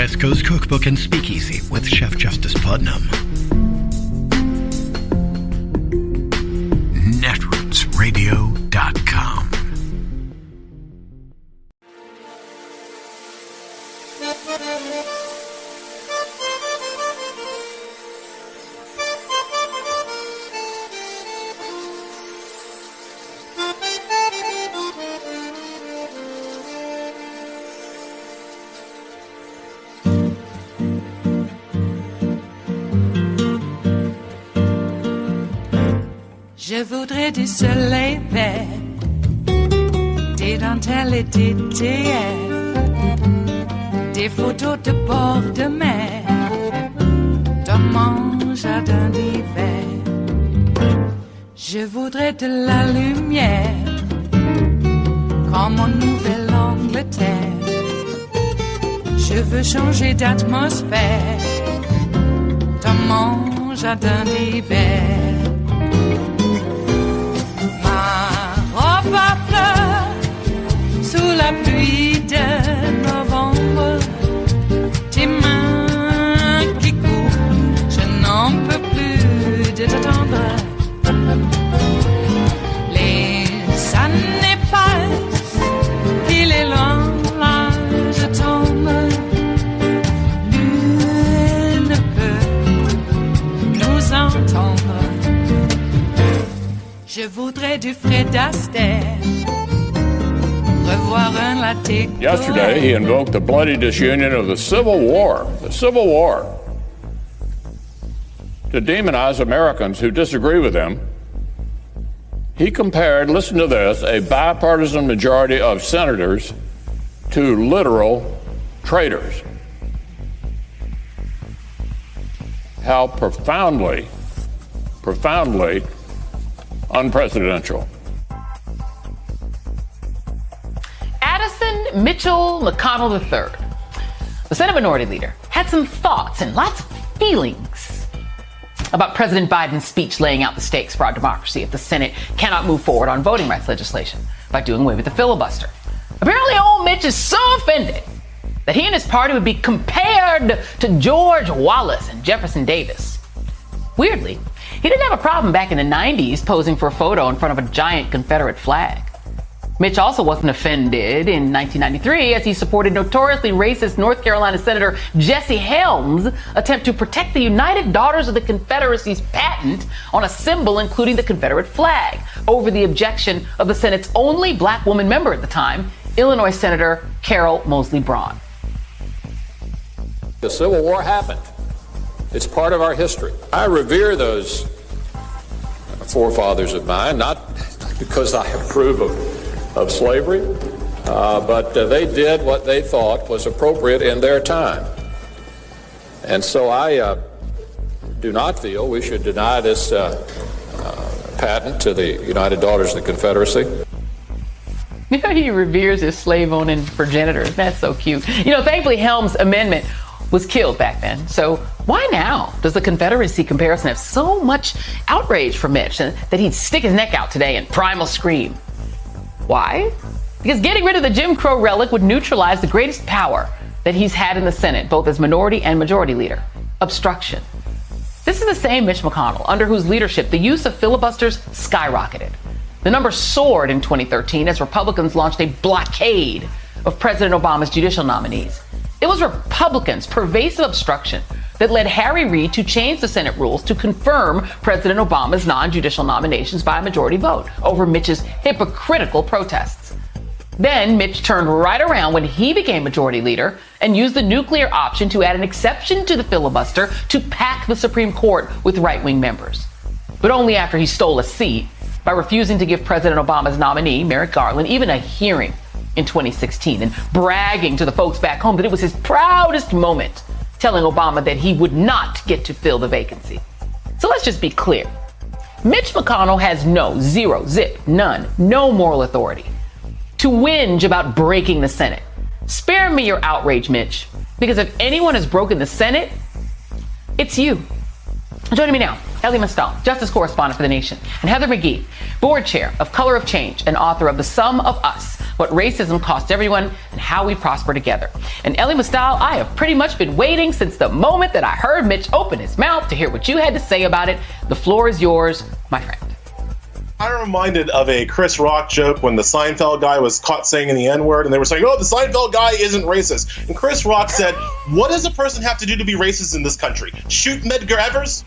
West Coast Cookbook and Speakeasy with Chef Justice Putnam. Netrootsradio.com. Je voudrais du soleil vert, des dentelles et des théières, des photos de bord de mer, dans mon jardin d'hiver. Je voudrais de la lumière, comme en Nouvelle-Angleterre. Je veux changer d'atmosphère, dans mon jardin d'hiver. Ma fleur sous la pluie de novembre, tes mains qui courent, je n'en peux plus de t'attendre. Les années passent, il est loin, là je tombe. Nul ne peut nous entendre. Je voudrais du Fred Astaire, revoir un latte. Yesterday, he invoked the bloody disunion of the Civil War, to demonize Americans who disagree with him. He compared, listen to this, a bipartisan majority of senators to literal traitors. How profoundly unpresidential. Addison Mitchell McConnell III, the Senate Minority Leader, had some thoughts and lots of feelings about President Biden's speech laying out the stakes for our democracy if the Senate cannot move forward on voting rights legislation by doing away with the filibuster. Apparently, old Mitch is so offended that he and his party would be compared to George Wallace and Jefferson Davis. Weirdly, he didn't have a problem back in the 90s posing for a photo in front of a giant Confederate flag. Mitch also wasn't offended in 1993 as he supported notoriously racist North Carolina Senator Jesse Helms' attempt to protect the United Daughters of the Confederacy's patent on a symbol including the Confederate flag over the objection of the Senate's only black woman member at the time, Illinois Senator Carol Moseley Braun. The Civil War happened. It's part of our history. I revere those forefathers of mine, not because I approve of slavery, but they did what they thought was appropriate in their time. And so I do not feel we should deny this patent to the United Daughters of the Confederacy. You know, he reveres his slave-owning progenitors. That's so cute. You know, thankfully, Helms' amendment was killed back then. So why now does the Confederacy comparison have so much outrage for Mitch that he'd stick his neck out today and primal scream? Why? Because getting rid of the Jim Crow relic would neutralize the greatest power that he's had in the Senate, both as minority and majority leader: obstruction. This is the same Mitch McConnell under whose leadership the use of filibusters skyrocketed. The number soared in 2013 as Republicans launched a blockade of President Obama's judicial nominees. It was Republicans' pervasive obstruction that led Harry Reid to change the Senate rules to confirm President Obama's non-judicial nominations by a majority vote over Mitch's hypocritical protests. Then Mitch turned right around when he became majority leader and used the nuclear option to add an exception to the filibuster to pack the Supreme Court with right-wing members. But only after he stole a seat by refusing to give President Obama's nominee, Merrick Garland, even a hearing in 2016 and bragging to the folks back home that it was his proudest moment, telling Obama that he would not get to fill the vacancy. So let's just be clear. Mitch McConnell has no moral authority to whinge about breaking the Senate. Spare me your outrage, Mitch, because if anyone has broken the Senate, it's you. Joining me now, Elie Mystal, Justice Correspondent for The Nation, and Heather McGhee, Board Chair of Color of Change and author of The Sum of Us, what racism costs everyone and how we prosper together. And Elie Mystal, I have pretty much been waiting since the moment that I heard Mitch open his mouth to hear what you had to say about it. The floor is yours, my friend. I'm reminded of a Chris Rock joke when the Seinfeld guy was caught saying the N-word, and they were saying, oh, the Seinfeld guy isn't racist. And Chris Rock said, what does a person have to do to be racist in this country? Shoot Medgar Evers?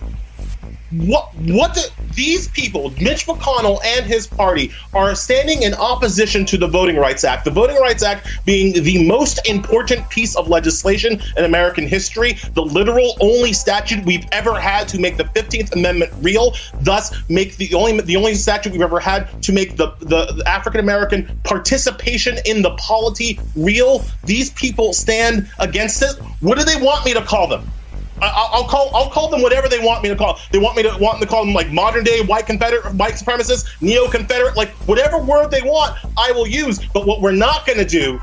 These people, Mitch McConnell and his party, are standing in opposition to the Voting Rights Act. The Voting Rights Act being the most important piece of legislation in American history, the literal only statute we've ever had to make the 15th Amendment real, thus make the only statute we've ever had to make the African American participation in the polity real. These people stand against it. What do they want me to call them? I'll call them whatever they want me to call. They want me to call them like modern day white supremacists, neo-Confederate, like whatever word they want, I will use. But what we're not going to do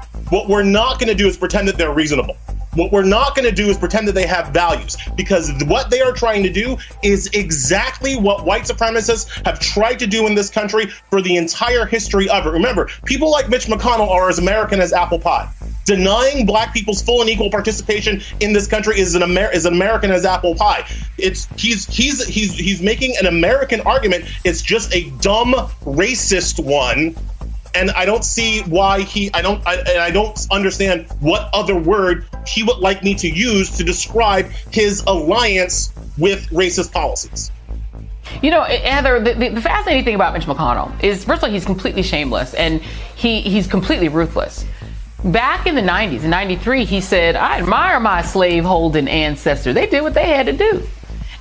is pretend that they're reasonable. What we're not going to do is pretend that they have values, because what they are trying to do is exactly what white supremacists have tried to do in this country for the entire history of it. Remember, people like Mitch McConnell are as American as apple pie. Denying black people's full and equal participation in this country is an American as apple pie. He's making an American argument. It's just a dumb racist one. And I don't see why I don't understand what other word he would like me to use to describe his alliance with racist policies. You know, Heather, the fascinating thing about Mitch McConnell is, first of all, he's completely shameless and he's completely ruthless. Back in the 90s, in 93, he said, I admire my slave-holding ancestor. They did what they had to do.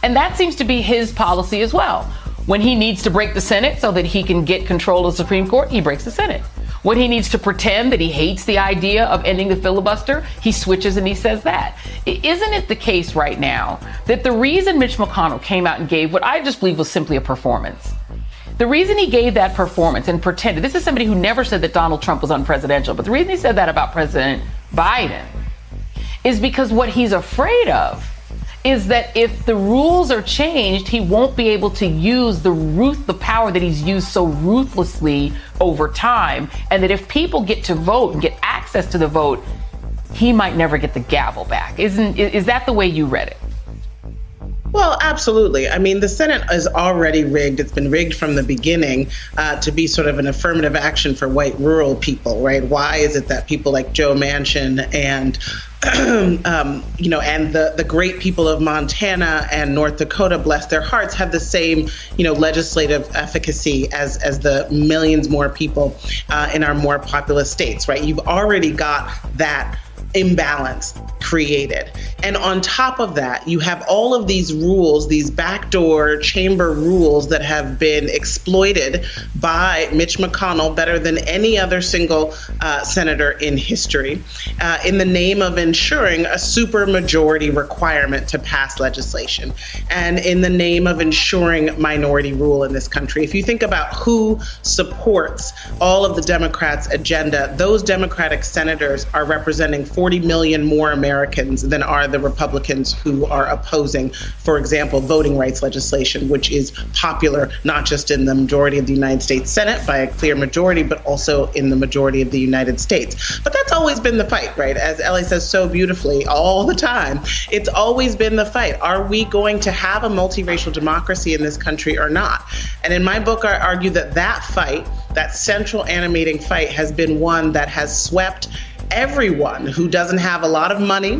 And that seems to be his policy as well. When he needs to break the Senate so that he can get control of the Supreme Court, he breaks the Senate. When he needs to pretend that he hates the idea of ending the filibuster, he switches and he says that. Isn't it the case right now that the reason Mitch McConnell came out and gave what I just believe was simply a performance, the reason he gave that performance and pretended, this is somebody who never said that Donald Trump was unpresidential, but the reason he said that about President Biden is because what he's afraid of is that if the rules are changed, he won't be able to use the power that he's used so ruthlessly over time, and that if people get to vote and get access to the vote, he might never get the gavel back. Is that the way you read it? Well, absolutely. I mean, the Senate is already rigged. It's been rigged from the beginning to be sort of an affirmative action for white rural people, right? Why is it that people like Joe Manchin and and the great people of Montana and North Dakota, bless their hearts, have the same, legislative efficacy as the millions more people in our more populous states, right? You've already got that imbalance created. And on top of that, you have all of these rules, these backdoor chamber rules that have been exploited by Mitch McConnell better than any other single senator in history in the name of ensuring a supermajority requirement to pass legislation and in the name of ensuring minority rule in this country. If you think about who supports all of the Democrats' agenda, those Democratic senators are representing 40 million more Americans than are the Republicans who are opposing, for example, voting rights legislation, which is popular not just in the majority of the United States Senate by a clear majority, but also in the majority of the United States. But that's always been the fight, right? As Elie says so beautifully all the time, it's always been the fight. Are we going to have a multiracial democracy in this country or not? And in my book, I argue that fight, that central animating fight, has been one that has swept everyone who doesn't have a lot of money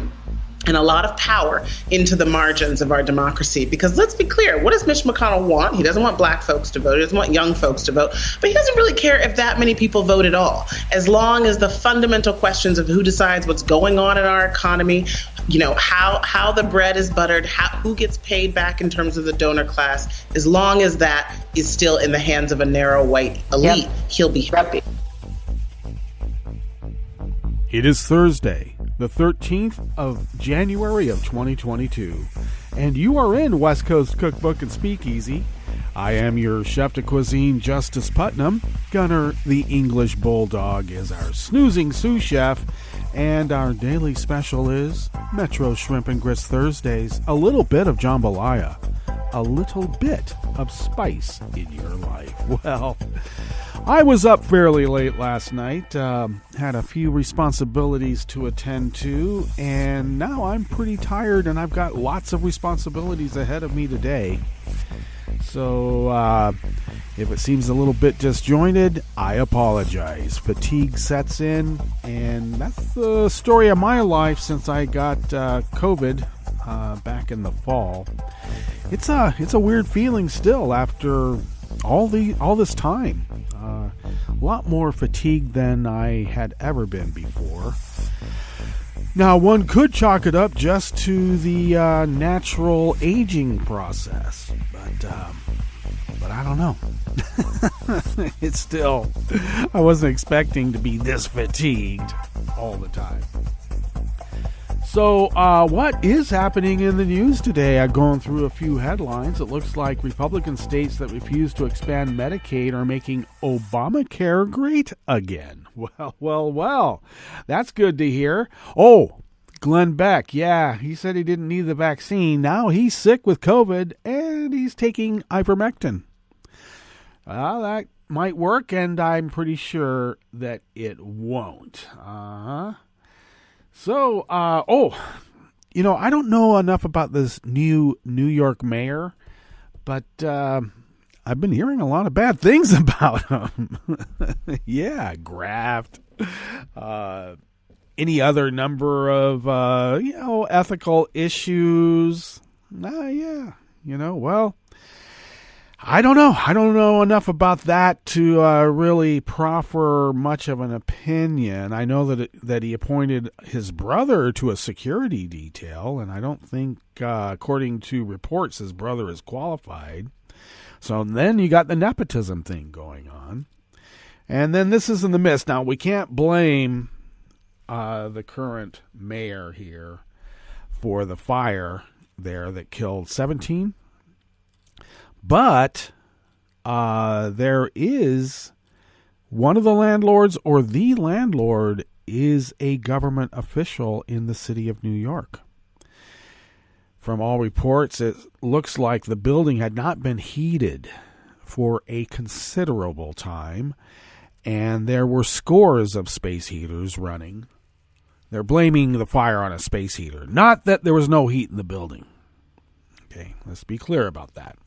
and a lot of power into the margins of our democracy. Because let's be clear, what does Mitch McConnell want? He doesn't want black folks to vote. He doesn't want young folks to vote. But he doesn't really care if that many people vote at all. As long as the fundamental questions of who decides what's going on in our economy, how the bread is buttered, who gets paid back in terms of the donor class, as long as that is still in the hands of a narrow white elite, he'll be happy. It is Thursday, the 13th of January of 2022, and you are in West Coast Cookbook and Speakeasy. I am your chef de cuisine, Justice Putnam. Gunner the English Bulldog is our snoozing sous chef, and our daily special is Metro Shrimp and Grits Thursdays, a little bit of jambalaya, a little bit of spice in your life? Well, I was up fairly late last night, had a few responsibilities to attend to, and now I'm pretty tired and I've got lots of responsibilities ahead of me today. So, if it seems a little bit disjointed, I apologize. Fatigue sets in, and that's the story of my life since I got COVID back in the fall. It's a weird feeling still after all this time. A lot more fatigued than I had ever been before. Now, one could chalk it up just to the natural aging process, but I don't know. It's still, I wasn't expecting to be this fatigued all the time. So, what is happening in the news today? I've gone through a few headlines. It looks like Republican states that refuse to expand Medicaid are making Obamacare great again. Well. That's good to hear. Oh, Glenn Beck, yeah, he said he didn't need the vaccine. Now he's sick with COVID, and he's taking ivermectin. That might work, and I'm pretty sure that it won't. So, I don't know enough about this new New York mayor, but I've been hearing a lot of bad things about him. Yeah, graft, any other number of, ethical issues. Well, I don't know. I don't know enough about that to really proffer much of an opinion. I know that he appointed his brother to a security detail, and I don't think, according to reports, his brother is qualified. So then you got the nepotism thing going on. And then this is in the midst. Now, we can't blame the current mayor here for the fire there that killed 17. But there is one of the landlords, or the landlord, is a government official in the city of New York. From all reports, it looks like the building had not been heated for a considerable time, and there were scores of space heaters running. They're blaming the fire on a space heater, not that there was no heat in the building. Okay, let's be clear about that.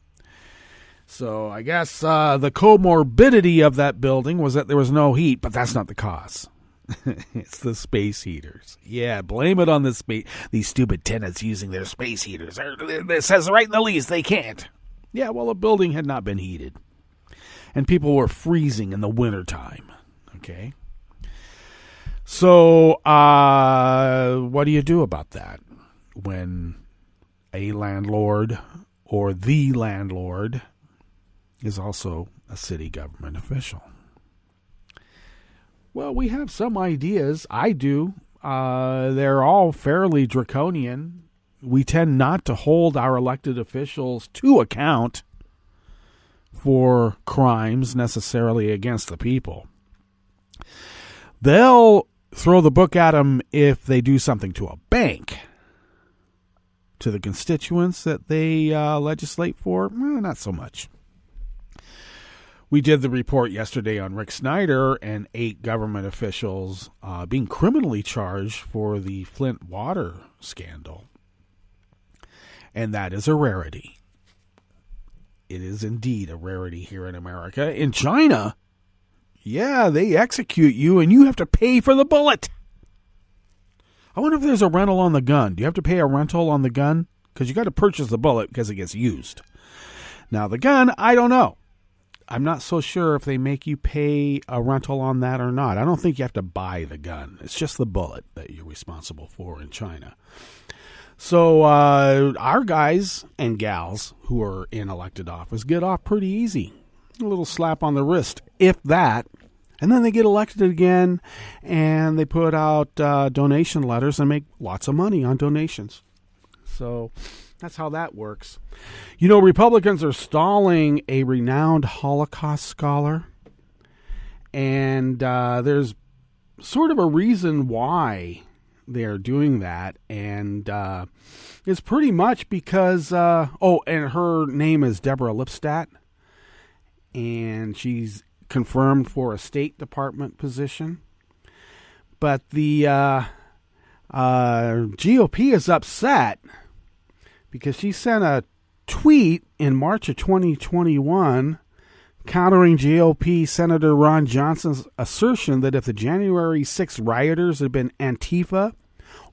So I guess the comorbidity of that building was that there was no heat, but that's not the cause. It's the space heaters. Yeah, blame it on these stupid tenants using their space heaters. It says right in the lease they can't. Yeah, well, the building had not been heated. And people were freezing in the wintertime. Okay? So what do you do about that when a landlord or the landlord is also a city government official? Well, we have some ideas. I do. They're all fairly draconian. We tend not to hold our elected officials to account for crimes necessarily against the people. They'll throw the book at them if they do something to a bank. To the constituents that they legislate for, not so much. We did the report yesterday on Rick Snyder and 8 government officials being criminally charged for the Flint water scandal. And that is a rarity. It is indeed a rarity here in America. In China, yeah, they execute you and you have to pay for the bullet. I wonder if there's a rental on the gun. Do you have to pay a rental on the gun? Because you got to purchase the bullet because it gets used. Now, the gun, I don't know. I'm not so sure if they make you pay a rental on that or not. I don't think you have to buy the gun. It's just the bullet that you're responsible for in China. So our guys and gals who are in elected office get off pretty easy. A little slap on the wrist, if that. And then they get elected again, and they put out donation letters and make lots of money on donations. So that's how that works. You know, Republicans are stalling a renowned Holocaust scholar, and there's sort of a reason why they are doing that, and it's pretty much because and her name is Deborah Lipstadt, and she's confirmed for a State Department position. But the GOP is upset because she sent a tweet in March of 2021 countering GOP Senator Ron Johnson's assertion that if the January 6th rioters had been Antifa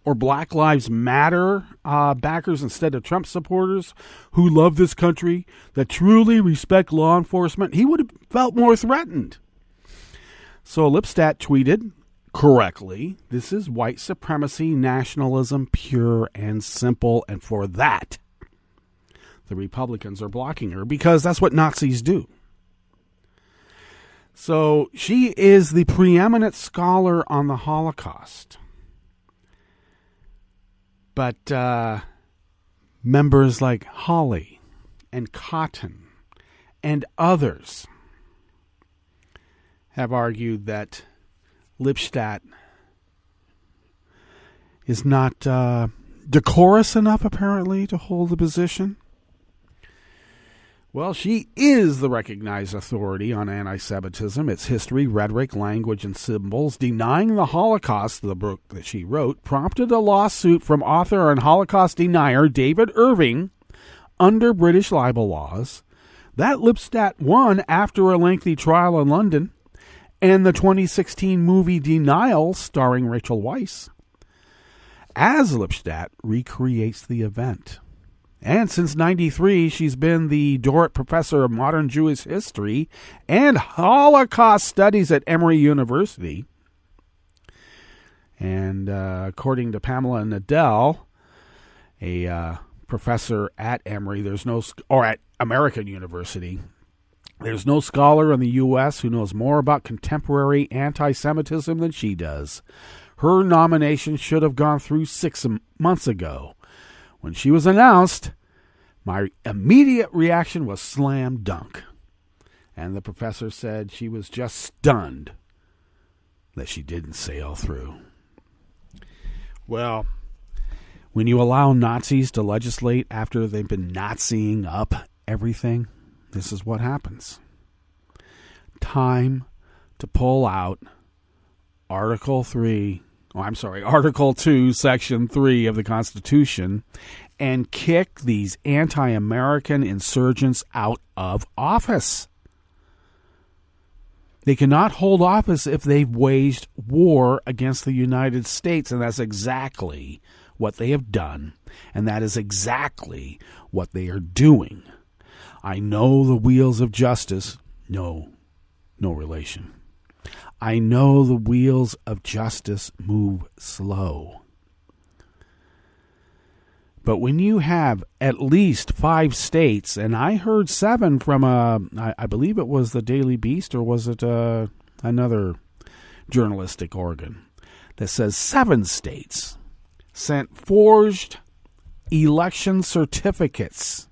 or Black Lives Matter backers instead of Trump supporters who love this country, that truly respect law enforcement, he would have felt more threatened. So Lipstadt tweeted, correctly, this is white supremacy nationalism, pure and simple, and for that, the Republicans are blocking her because that's what Nazis do. So she is the preeminent scholar on the Holocaust. But members like Hawley and Cotton and others have argued that Lipstadt is not decorous enough, apparently, to hold the position. Well, she is the recognized authority on anti-Semitism, its history, rhetoric, language, and symbols. Denying the Holocaust, the book that she wrote, prompted a lawsuit from author and Holocaust denier David Irving under British libel laws. That Lipstadt won after a lengthy trial in London, and the 2016 movie Denial, starring Rachel Weisz, as Lipstadt recreates the event. And since 93, she's been the Dorrit Professor of Modern Jewish History and Holocaust Studies at Emory University. And according to Pamela Nadell, a professor at Emory, or at American University, there's no scholar in the U.S. who knows more about contemporary anti-Semitism than she does. Her nomination should have gone through 6 months ago. When she was announced, my immediate reaction was slam dunk. And the professor said she was just stunned that she didn't sail through. Well, when you allow Nazis to legislate after they've been Naziing up everything, this is what happens. Time to pull out Article 2, Section 3 of the Constitution and kick these anti-American insurgents out of office. They cannot hold office if they've waged war against the United States, and that's exactly what they have done, and that is exactly what they are doing. I know the wheels of justice, no relation. I know the wheels of justice move slow. But when you have at least 5 states, and I heard 7 from, I believe it was the Daily Beast, or was it another journalistic organ, that says 7 states sent forged election certificates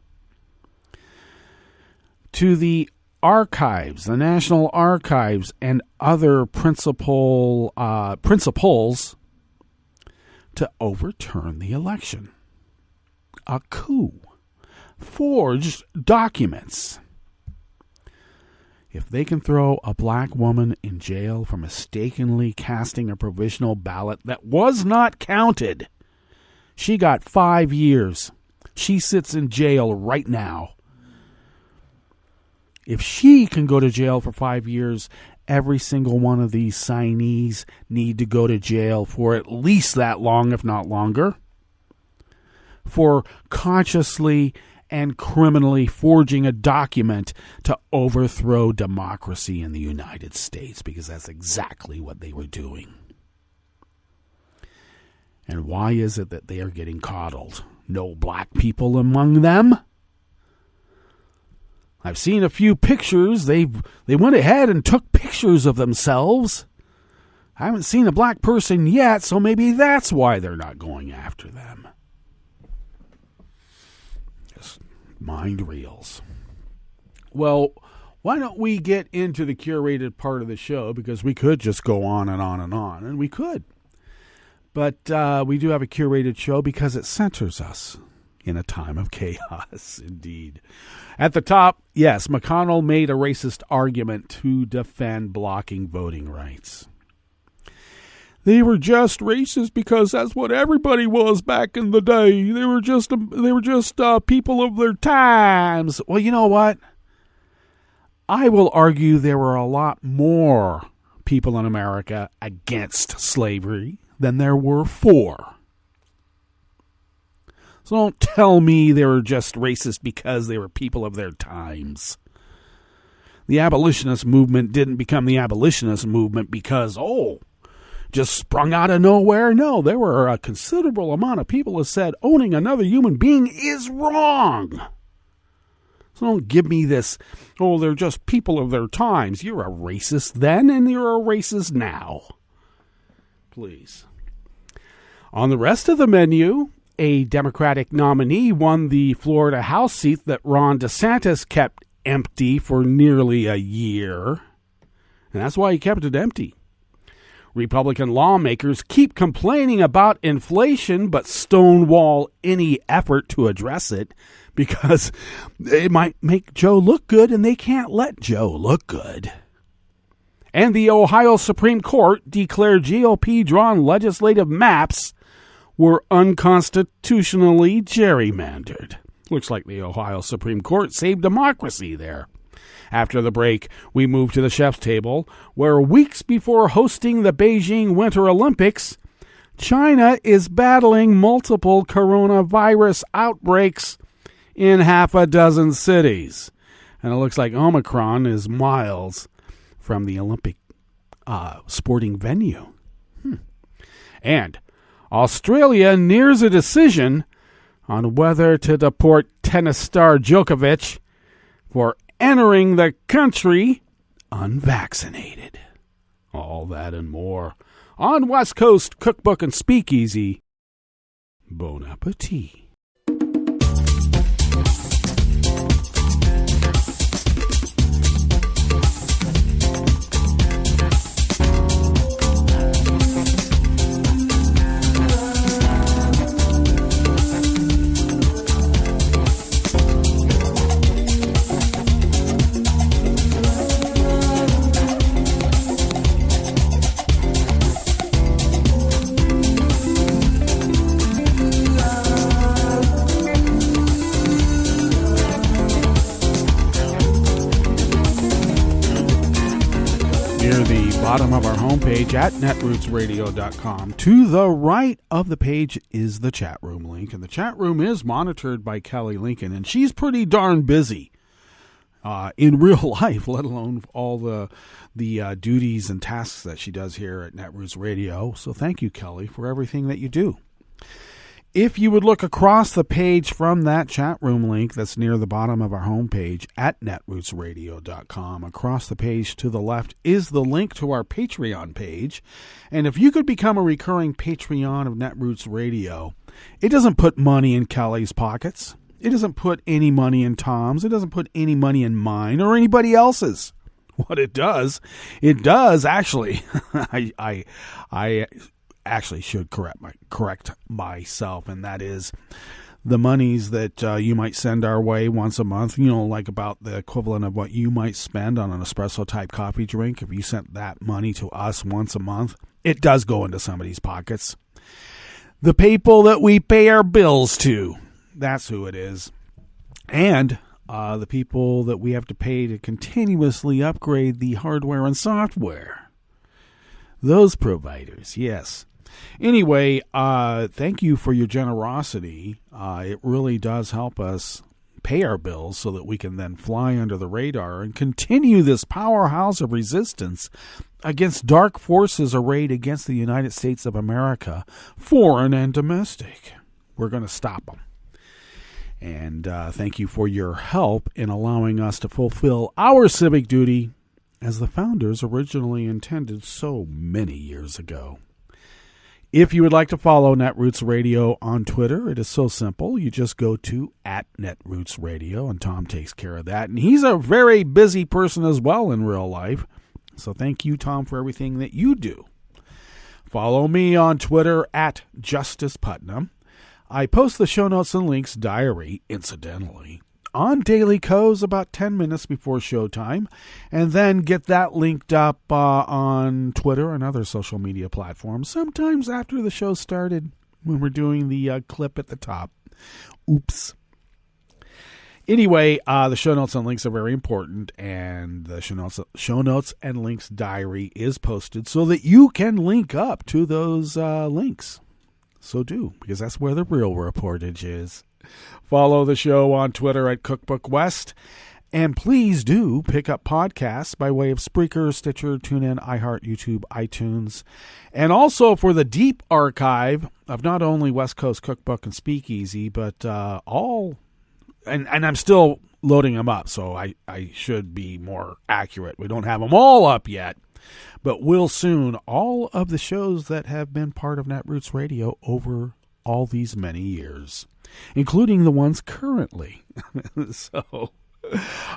to the archives, the National Archives, and other principals to overturn the election. A coup. Forged documents. If they can throw a black woman in jail for mistakenly casting a provisional ballot that was not counted, she got 5 years. She sits in jail right now. If she can go to jail for 5 years, every single one of these signees need to go to jail for at least that long, if not longer, for consciously and criminally forging a document to overthrow democracy in the United States, because that's exactly what they were doing. And why is it that they are getting coddled? No black people among them? I've seen a few pictures. They went ahead and took pictures of themselves. I haven't seen a black person yet, so maybe that's why they're not going after them. Just mind reels. Well, why don't we get into the curated part of the show, because we could just go on and on and on, and we could. But we do have a curated show because it centers us in a time of chaos, indeed. At the top, yes, McConnell made a racist argument to defend blocking voting rights. They were just racist because that's what everybody was back in the day. They were just people of their times. Well, you know what? I will argue there were a lot more people in America against slavery than there were for. So don't tell me they were just racist because they were people of their times. The abolitionist movement didn't become the abolitionist movement because, just sprung out of nowhere. No, there were a considerable amount of people who said owning another human being is wrong. So don't give me this, they're just people of their times. You're a racist then and you're a racist now. Please. On the rest of the menu, a Democratic nominee won the Florida House seat that Ron DeSantis kept empty for nearly a year. And that's why he kept it empty. Republican lawmakers keep complaining about inflation, but stonewall any effort to address it because it might make Joe look good, and they can't let Joe look good. And the Ohio Supreme Court declared GOP-drawn legislative maps were unconstitutionally gerrymandered. Looks like the Ohio Supreme Court saved democracy there. After the break, we move to the chef's table, where weeks before hosting the Beijing Winter Olympics, China is battling multiple coronavirus outbreaks in half a dozen cities. And it looks like Omicron is miles from the Olympic sporting venue. And Australia nears a decision on whether to deport tennis star Djokovic for entering the country unvaccinated. All that and more on West Coast Cookbook and Speakeasy. Bon appetit. Bottom of our homepage at netrootsradio.com. To the right of the page is the chat room link, and the chat room is monitored by Kelly Lincoln, and she's pretty darn busy in real life, let alone all the duties and tasks that she does here at Netroots Radio. So thank you, Kelly, for everything that you do. If you would look across the page from that chat room link that's near the bottom of our homepage at netrootsradio.com, across the page to the left is the link to our Patreon page. And if you could become a recurring Patreon of Netroots Radio, it doesn't put money in Kelly's pockets. It doesn't put any money in Tom's. It doesn't put any money in mine or anybody else's. What it does actually, I actually should correct myself, and that is the monies that you might send our way once a month, like about the equivalent of what you might spend on an espresso type coffee drink. If you sent that money to us once a month, it does go into somebody's pockets. The people that we pay our bills to, that's who it is. And the people that we have to pay to continuously upgrade the hardware and software. Those providers, yes. Anyway, thank you for your generosity. It really does help us pay our bills so that we can then fly under the radar and continue this powerhouse of resistance against dark forces arrayed against the United States of America, foreign and domestic. We're going to stop them. And thank you for your help in allowing us to fulfill our civic duty as the founders originally intended so many years ago. If you would like to follow Netroots Radio on Twitter, it is so simple. You just go to @NetrootsRadio, and Tom takes care of that. And he's a very busy person as well in real life. So thank you, Tom, for everything that you do. Follow me on Twitter at Justice Putnam. I post the show notes and links diary, incidentally, on Daily Kos about 10 minutes before showtime, and then get that linked up on Twitter and other social media platforms, sometimes after the show started when we're doing the clip at the top. Oops. Anyway, the show notes and links are very important, and the show notes and links diary is posted so that you can link up to those links. So do, because that's where the real reportage is. Follow the show on Twitter at Cookbook West, and please do pick up podcasts by way of Spreaker, Stitcher, TuneIn, iHeart, YouTube, iTunes, and also for the deep archive of not only West Coast Cookbook and Speakeasy, but all. And I'm still loading them up, so I should be more accurate. We don't have them all up yet, but will soon. All of the shows that have been part of Netroots Radio over all these many years, including the ones currently. So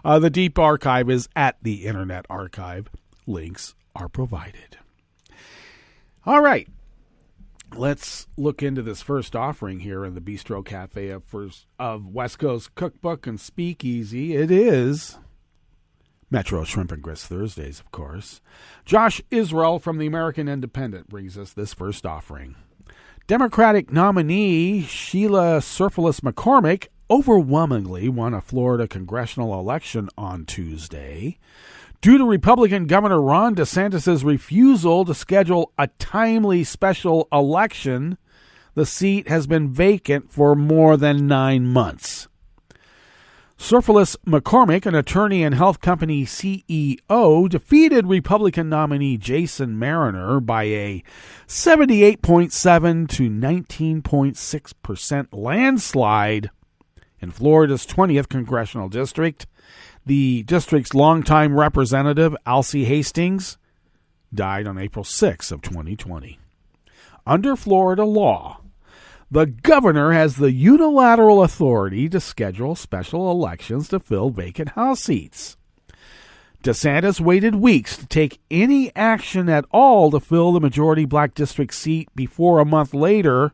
the deep archive is at the Internet Archive. Links are provided. All right. Let's look into this first offering here in the Bistro Cafe of West Coast Cookbook and Speakeasy. It is Metro Shrimp and Grits Thursdays, of course. Josh Israel from the American Independent brings us this first offering. Democratic nominee Sheila Surfalis McCormick overwhelmingly won a Florida congressional election on Tuesday. Due to Republican Governor Ron DeSantis' refusal to schedule a timely special election, the seat has been vacant for more than 9 months. Surfalis McCormick, an attorney and health company CEO, defeated Republican nominee Jason Mariner by a 78.7 to 19.6% landslide in Florida's 20th congressional district. The district's longtime representative, Alcee Hastings, died on April 6 of 2020. Under Florida law, the governor has the unilateral authority to schedule special elections to fill vacant House seats. DeSantis waited weeks to take any action at all to fill the majority black district seat before a month later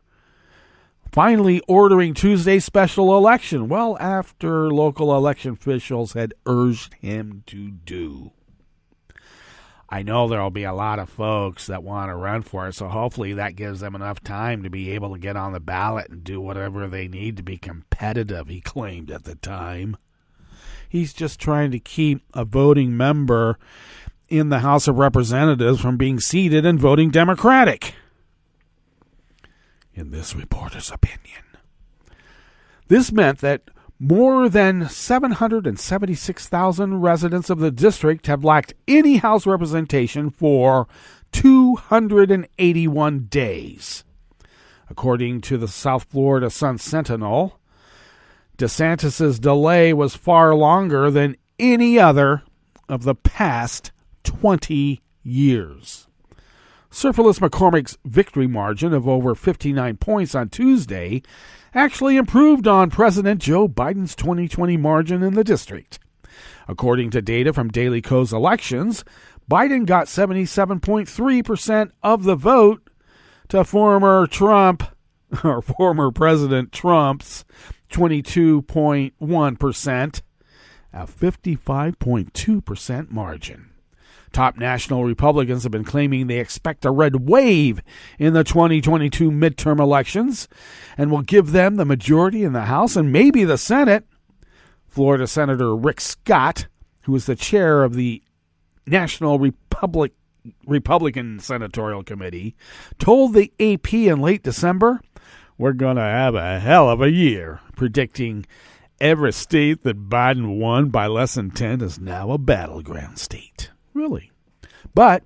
finally ordering Tuesday's special election, well after local election officials had urged him to do. I know there will be a lot of folks that want to run for it, so hopefully that gives them enough time to be able to get on the ballot and do whatever they need to be competitive, he claimed at the time. He's just trying to keep a voting member in the House of Representatives from being seated and voting Democratic, in this reporter's opinion. This meant that more than 776,000 residents of the district have lacked any House representation for 281 days. According to the South Florida Sun-Sentinel, DeSantis' delay was far longer than any other of the past 20 years. Surfalis McCormick's victory margin of over 59 points on Tuesday actually improved on President Joe Biden's 2020 margin in the district. According to data from Daily Kos Elections, Biden got 77.3% of the vote to former President Trump's 22.1%, a 55.2% margin. Top national Republicans have been claiming they expect a red wave in the 2022 midterm elections and will give them the majority in the House and maybe the Senate. Florida Senator Rick Scott, who is the chair of the National Republican Senatorial Committee, told the AP in late December, "We're going to have a hell of a year," predicting every state that Biden won by less than 10 is now a battleground state. Really. But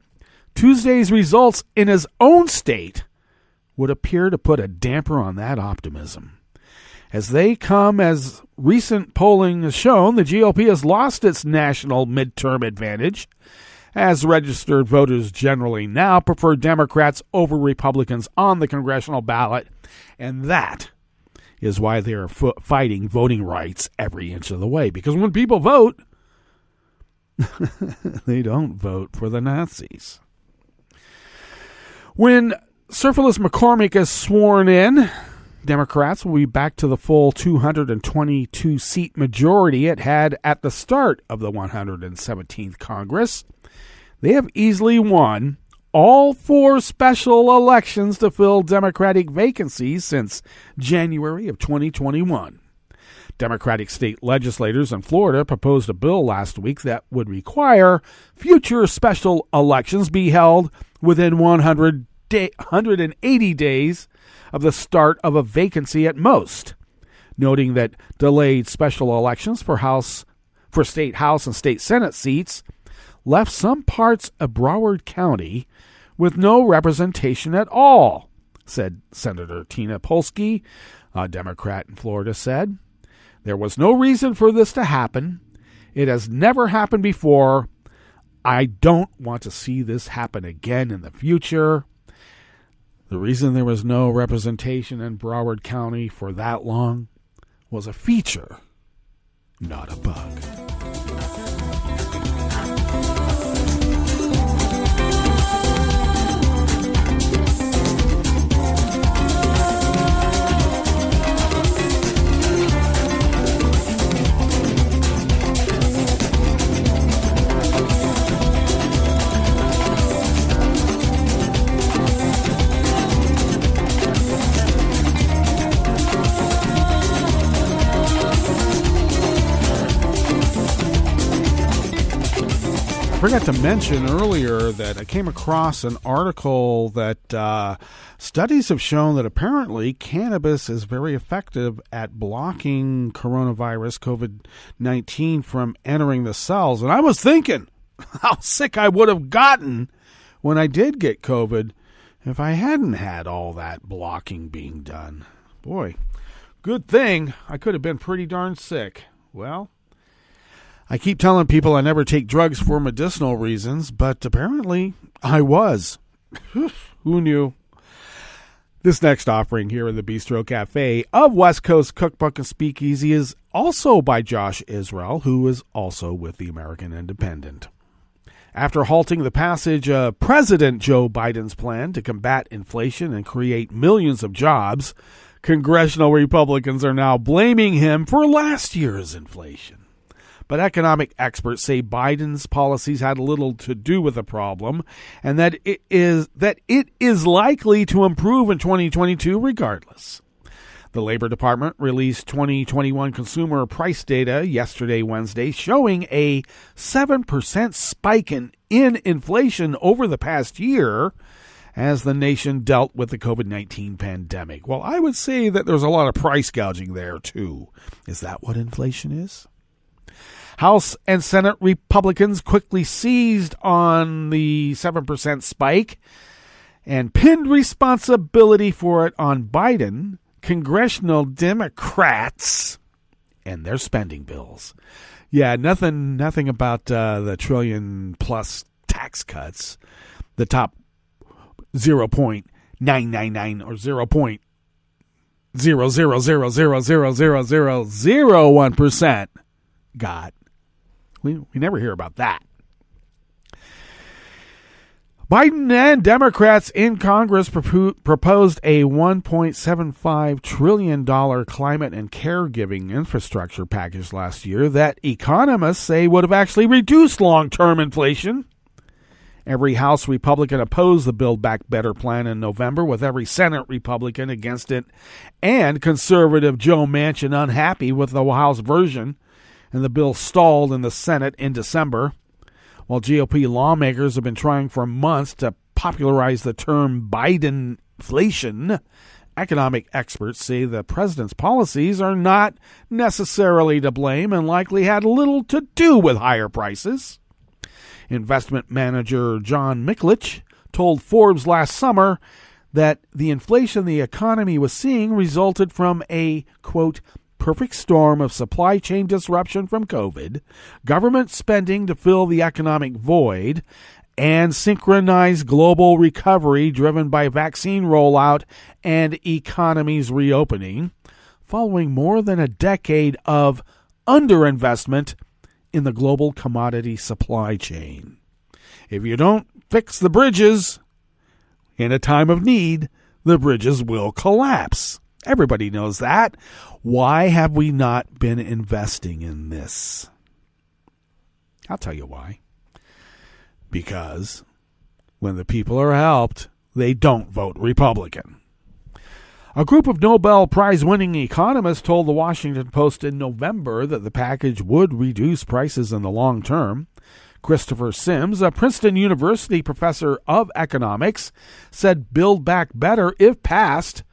Tuesday's results in his own state would appear to put a damper on that optimism. As they come, as recent polling has shown, the GOP has lost its national midterm advantage, as registered voters generally now prefer Democrats over Republicans on the congressional ballot, and that is why they are fighting voting rights every inch of the way. Because when people vote, they don't vote for the Nazis. When Serverless McCormick is sworn in. Democrats will be back to the full 222-seat majority it had at the start of the 117th Congress. They have easily won all 4 special elections to fill Democratic vacancies since January of 2021. Democratic state legislators in Florida proposed a bill last week that would require future special elections be held within 180 days of the start of a vacancy at most, noting that delayed special elections for state House and state Senate seats left some parts of Broward County with no representation at all, said Senator Tina Polsky, a Democrat in Florida, said. There was no reason for this to happen. It has never happened before. I don't want to see this happen again in the future. The reason there was no representation in Broward County for that long was a feature, not a bug. I forgot to mention earlier that I came across an article that studies have shown that apparently cannabis is very effective at blocking coronavirus, COVID-19, from entering the cells. And I was thinking how sick I would have gotten when I did get COVID if I hadn't had all that blocking being done. Boy, good thing I could have been pretty darn sick. Well, I keep telling people I never take drugs for medicinal reasons, but apparently I was. Who knew? This next offering here in the Bistro Cafe of West Coast Cookbook and Speakeasy is also by Josh Israel, who is also with the American Independent. After halting the passage of President Joe Biden's plan to combat inflation and create millions of jobs, congressional Republicans are now blaming him for last year's inflation. But economic experts say Biden's policies had little to do with the problem, and that it is likely to improve in 2022 regardless. The Labor Department released 2021 consumer price data yesterday, Wednesday, showing a 7% spike in inflation over the past year as the nation dealt with the COVID-19 pandemic. Well, I would say that there's a lot of price gouging there, too. Is that what inflation is? House and Senate Republicans quickly seized on the 7% spike and pinned responsibility for it on Biden, congressional Democrats, and their spending bills. Yeah, nothing about the trillion-plus tax cuts. The top 0.999 or 0.000000001% got. We never hear about that. Biden and Democrats in Congress proposed a $1.75 trillion climate and caregiving infrastructure package last year that economists say would have actually reduced long-term inflation. Every House Republican opposed the Build Back Better plan in November, with every Senate Republican against it, and conservative Joe Manchin unhappy with the House version, and the bill stalled in the Senate in December. While GOP lawmakers have been trying for months to popularize the term Bidenflation, economic experts say the president's policies are not necessarily to blame and likely had little to do with higher prices. Investment manager John Miklich told Forbes last summer that the inflation the economy was seeing resulted from a, quote, perfect storm of supply chain disruption from COVID, government spending to fill the economic void, and synchronized global recovery driven by vaccine rollout and economies reopening, following more than a decade of underinvestment in the global commodity supply chain. If you don't fix the bridges, In a time of need, the bridges will collapse. Everybody knows that. Why have we not been investing in this? I'll tell you why. Because when the people are helped, they don't vote Republican. A group of Nobel Prize-winning economists told the Washington Post in November that the package would reduce prices in the long term. Christopher Sims, a Princeton University professor of economics, said Build Back Better, if passed,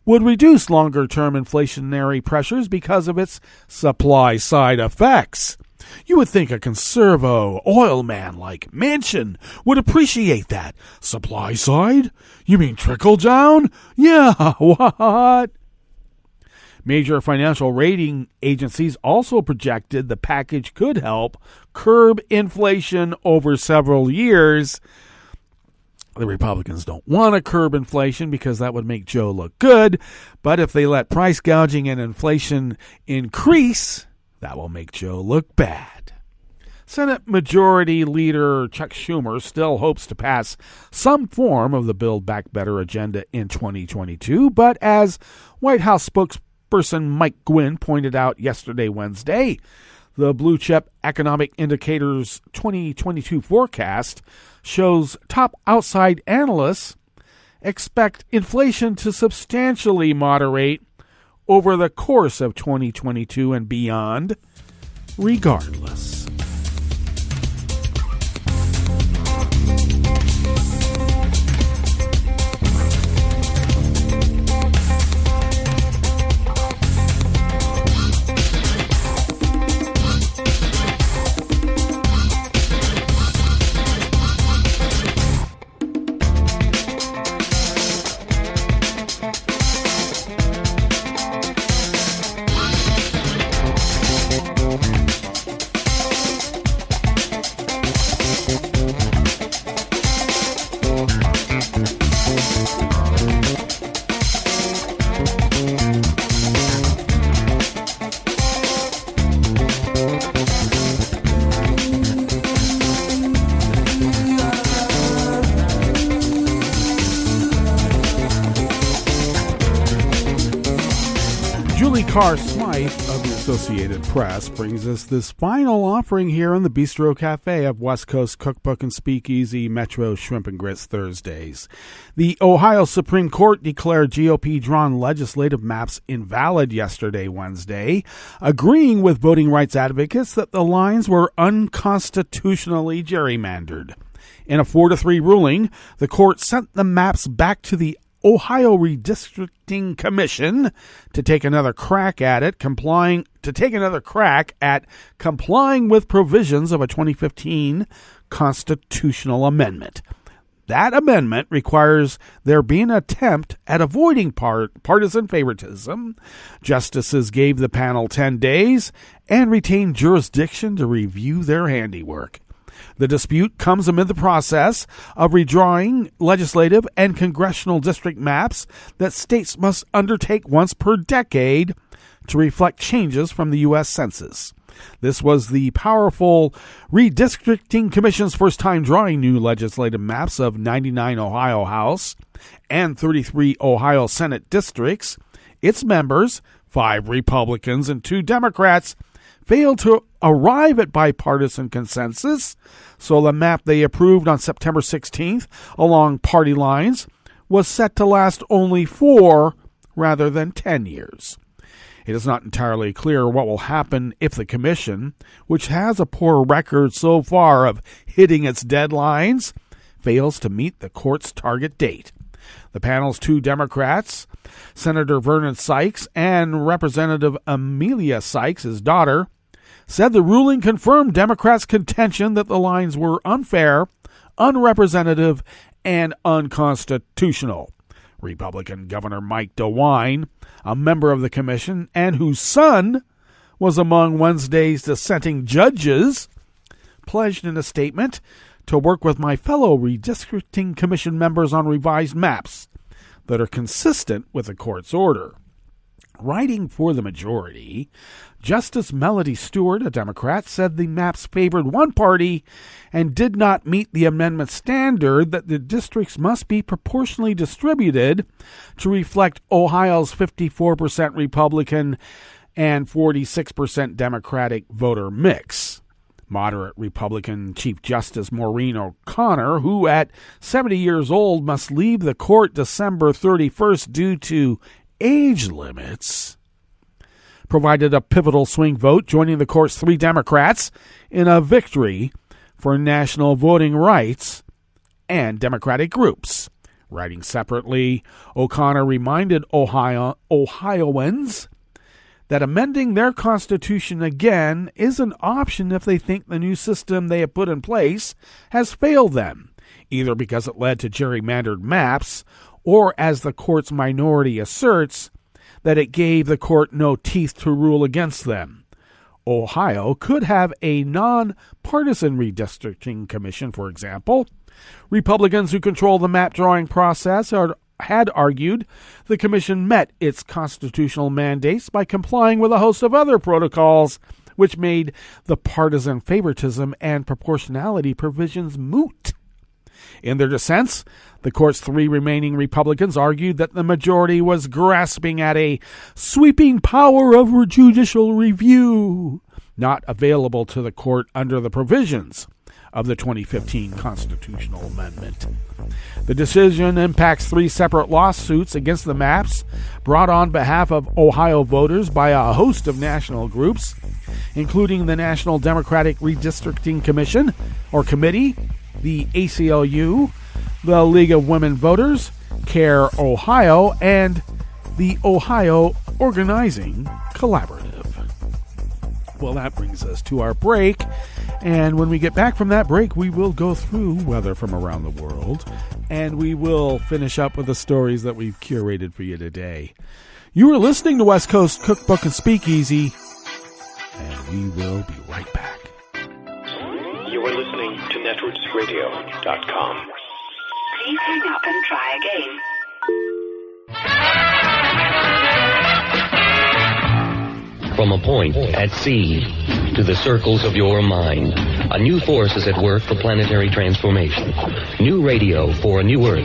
would reduce longer-term inflationary pressures because of its supply-side effects. You would think a conservo oil man like Manchin would appreciate that. Supply side? You mean trickle down? Yeah, what? Major financial rating agencies also projected the package could help curb inflation over several years. The Republicans don't want to curb inflation because that would make Joe look good, but if they let price gouging and inflation increase, that will make Joe look bad. Senate Majority Leader Chuck Schumer still hopes to pass some form of the Build Back Better agenda in 2022, but as White House spokesperson Mike Gwynn pointed out yesterday, Wednesday, the Blue Chip Economic Indicators 2022 forecast shows top outside analysts expect inflation to substantially moderate over the course of 2022 and beyond, regardless. Carr Smythe of the Associated Press brings us this final offering here in the Bistro Cafe of West Coast Cookbook and Speakeasy Metro Shrimp and Grits Thursdays. The Ohio Supreme Court declared GOP-drawn legislative maps invalid yesterday, Wednesday, agreeing with voting rights advocates that the lines were unconstitutionally gerrymandered. In a 4-3 ruling, the court sent the maps back to the Ohio Redistricting Commission to take another crack at complying with provisions of a 2015 constitutional amendment. That amendment requires there be an attempt at avoiding partisan favoritism. Justices gave the panel 10 days and retained jurisdiction to review their handiwork. The dispute comes amid the process of redrawing legislative and congressional district maps that states must undertake once per decade to reflect changes from the U.S. Census. This was the powerful Redistricting Commission's first time drawing new legislative maps of 99 Ohio House and 33 Ohio Senate districts. Its members, 5 Republicans and 2 Democrats, failed to arrive at bipartisan consensus, so the map they approved on September 16th along party lines was set to last only 4 rather than 10 years. It is not entirely clear what will happen if the commission, which has a poor record so far of hitting its deadlines, fails to meet the court's target date. The panel's 2 Democrats, Senator Vernon Sykes and Representative Amelia Sykes, his daughter, said the ruling confirmed Democrats' contention that the lines were unfair, unrepresentative, and unconstitutional. Republican Governor Mike DeWine, a member of the commission and whose son was among Wednesday's dissenting judges, pledged in a statement to work with my fellow Redistricting Commission members on revised maps that are consistent with the court's order. Writing for the majority, Justice Melody Stewart, a Democrat, said the maps favored one party and did not meet the amendment standard that the districts must be proportionally distributed to reflect Ohio's 54% Republican and 46% Democratic voter mix. Moderate Republican Chief Justice Maureen O'Connor, who at 70 years old must leave the court December 31st due to age limits, provided a pivotal swing vote, joining the court's 3 Democrats in a victory for national voting rights and Democratic groups. Writing separately, O'Connor reminded Ohioans that amending their constitution again is an option if they think the new system they have put in place has failed them, either because it led to gerrymandered maps or, as the court's minority asserts, that it gave the court no teeth to rule against them. Ohio could have a non-partisan redistricting commission, for example. Republicans who control the map drawing process had argued the commission met its constitutional mandates by complying with a host of other protocols, which made the partisan favoritism and proportionality provisions moot. In their dissents, the court's 3 remaining Republicans argued that the majority was grasping at a sweeping power of judicial review, not available to the court under the provisions of the 2015 constitutional amendment. The decision impacts 3 separate lawsuits against the maps brought on behalf of Ohio voters by a host of national groups, including the National Democratic Redistricting Commission, or Committee, the ACLU, the League of Women Voters, CARE Ohio, and the Ohio Organizing Collaborative. Well, that brings us to our break, and when we get back from that break, we will go through weather from around the world, and we will finish up with the stories that we've curated for you today. You are listening to West Coast Cookbook and Speakeasy, and we will be right back. You are listening to netrootsradio.com. Please hang up and try again. From a point at sea to the circles of your mind, a new force is at work for planetary transformation. New radio for a new Earth.